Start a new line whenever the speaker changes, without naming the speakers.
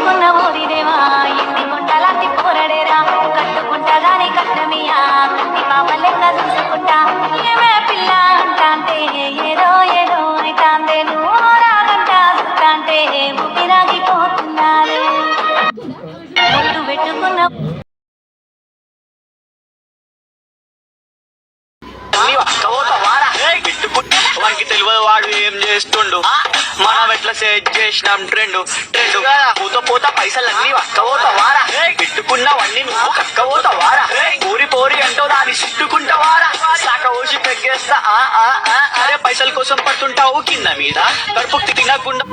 పెట్టుకున్న ఊరిదేవా ఇంటి గుంటలాంటి పోరడేరా కట్టుకుంటగానే కట్టమియా కట్టి పాప లెక్క చూసుకుంటా ఏమే పిల్ల అంటాంటే ఏదో ఏదో అయితాందే నువ్వు రాగంట చూస్తాంటే ఊపిరాగిపోతున్నారు ముద్దు పెట్టుకున్న
వానికి తెలియదు వాడు ఏం చేస్తుండు మనం ఎట్లా సెట్ చేసినాం ట్రెండ్ ట్రెండ్ పోతా పోతా పైసలు అన్ని వక్కవోతా వారా పెట్టుకున్నవన్నీ నువ్వు కక్కవోతా వారా పోరి పోరి అంటో దాన్ని చుట్టుకుంటా వారా సాక ఓసి పెగ్గేస్తా అరే పైసల కోసం పడుతుంటావు కింద మీద కడుపుకి తినకుండా